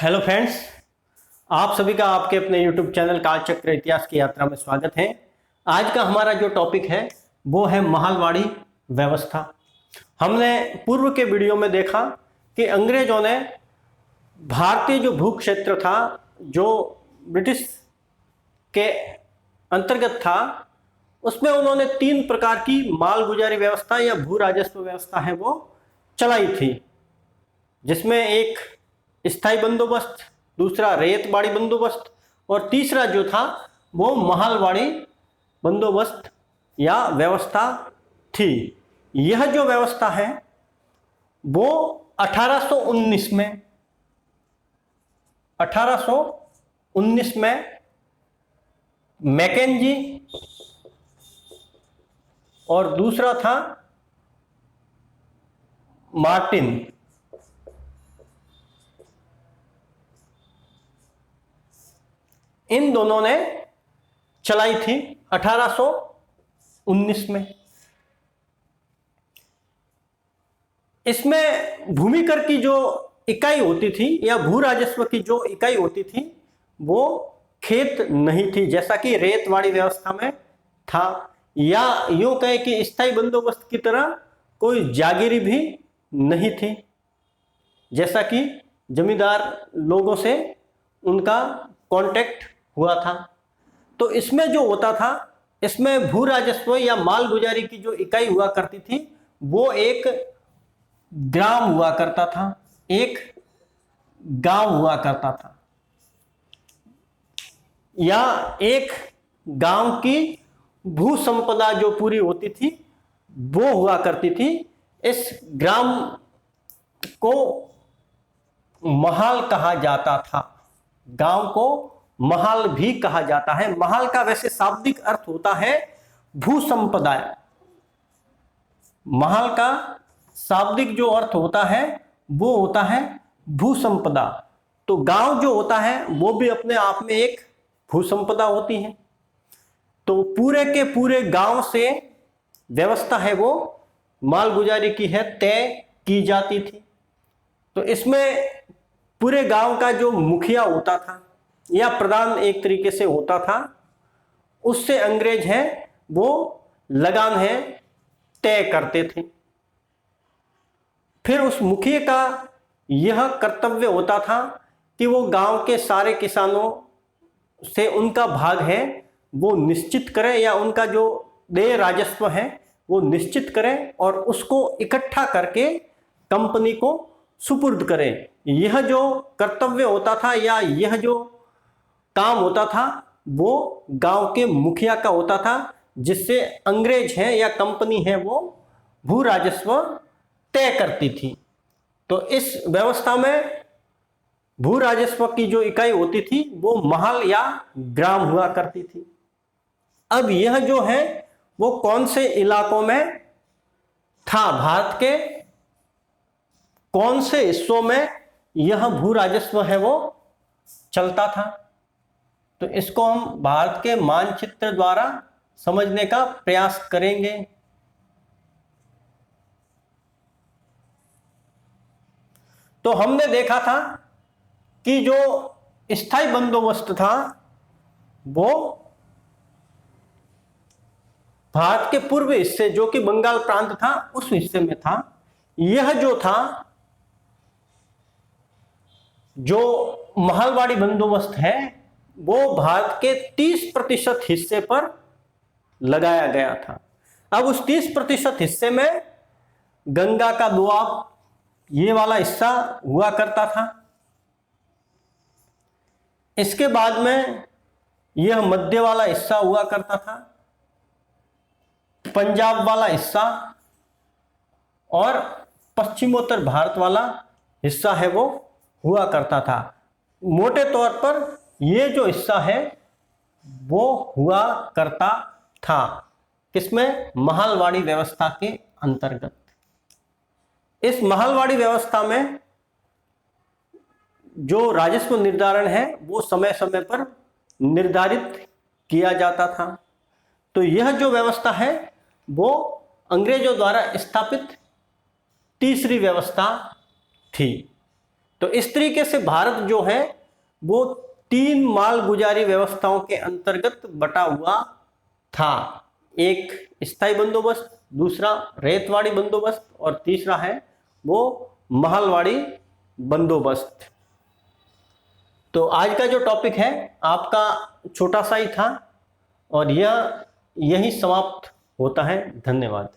Hello friends, आप सभी का आपके अपने यूट्यूब चैनल कालचक्र इतिहास की यात्रा में स्वागत है। आज का हमारा जो टॉपिक है वो है महालवाड़ी व्यवस्था। हमने पूर्व के वीडियो में देखा कि अंग्रेजों ने भारतीय जो भू क्षेत्र था, जो ब्रिटिश के अंतर्गत था, उसमें उन्होंने 3 प्रकार की मालगुजारी व्यवस्था या भू राजस्व व्यवस्था है वो चलाई थी, जिसमें एक स्थायी बंदोबस्त, दूसरा रेतबाड़ी बंदोबस्त और तीसरा जो था वो महालवाड़ी बंदोबस्त या व्यवस्था थी। यह जो व्यवस्था है वो 1819 में मैकेंजी और दूसरा था मार्टिन, इन दोनों ने चलाई थी 1819 में। इसमें भूमि कर की जो इकाई होती थी या भू राजस्व की जो इकाई होती थी वो खेत नहीं थी, जैसा कि रेतवाड़ी व्यवस्था में था, या यूं कहे कि स्थायी बंदोबस्त की तरह कोई जागीरी भी नहीं थी, जैसा कि जमींदार लोगों से उनका कांटेक्ट हुआ था। तो इसमें जो होता था, इसमें भू राजस्व या माल गुजारी की जो इकाई हुआ करती थी वो एक ग्राम हुआ करता था, एक गांव हुआ करता था, या एक गांव की भू संपदा जो पूरी होती थी वो हुआ करती थी। इस ग्राम को महाल कहा जाता था, गांव को महाल भी कहा जाता है। महाल का वैसे शाब्दिक अर्थ होता है भू संपदा। महाल का शाब्दिक जो अर्थ होता है वो होता है भू संपदा। तो गांव जो होता है वो भी अपने आप में एक भू संपदा होती है। तो पूरे के पूरे गांव से व्यवस्था है वो मालगुजारी की है तय की जाती थी। तो इसमें पूरे गांव का जो मुखिया होता था या प्रधान एक तरीके से होता था, उससे अंग्रेज हैं वो लगान है तय करते थे। फिर उस मुखिया का यह कर्तव्य होता था कि वो गांव के सारे किसानों से उनका भाग है वो निश्चित करें, या उनका जो देय राजस्व है वो निश्चित करें और उसको इकट्ठा करके कंपनी को सुपुर्द करें। यह जो कर्तव्य होता था या यह जो काम होता था वो गांव के मुखिया का होता था, जिससे अंग्रेज हैं या कंपनी है वो भू राजस्व तय करती थी। तो इस व्यवस्था में भू राजस्व की जो इकाई होती थी वो महाल या ग्राम हुआ करती थी। अब यह जो है वो कौन से इलाकों में था, भारत के कौन से हिस्सों में यह भू राजस्व है वो चलता था, तो इसको हम भारत के मानचित्र द्वारा समझने का प्रयास करेंगे। तो हमने देखा था कि जो स्थायी बंदोबस्त था वो भारत के पूर्व हिस्से जो कि बंगाल प्रांत था उस हिस्से में था। यह जो था जो महालवाड़ी बंदोबस्त है वो भारत के 30% हिस्से पर लगाया गया था। अब उस 30% हिस्से में गंगा का दोआब ये वाला हिस्सा हुआ करता था। इसके बाद में यह मध्य वाला हिस्सा हुआ करता था, पंजाब वाला हिस्सा और पश्चिमोत्तर भारत वाला हिस्सा है वो हुआ करता था। मोटे तौर पर ये जो हिस्सा है वो हुआ करता था किसमें, महालवाड़ी व्यवस्था के अंतर्गत। इस महालवाड़ी व्यवस्था में जो राजस्व निर्धारण है वो समय समय पर निर्धारित किया जाता था। तो यह जो व्यवस्था है वो अंग्रेजों द्वारा स्थापित तीसरी व्यवस्था थी। तो इस तरीके से भारत जो है वो 3 मालगुजारी व्यवस्थाओं के अंतर्गत बटा हुआ था। एक स्थायी बंदोबस्त, दूसरा रेतवाड़ी बंदोबस्त और तीसरा है वो महलवाड़ी बंदोबस्त। तो आज का जो टॉपिक है आपका छोटा सा ही था और यह यही समाप्त होता है। धन्यवाद।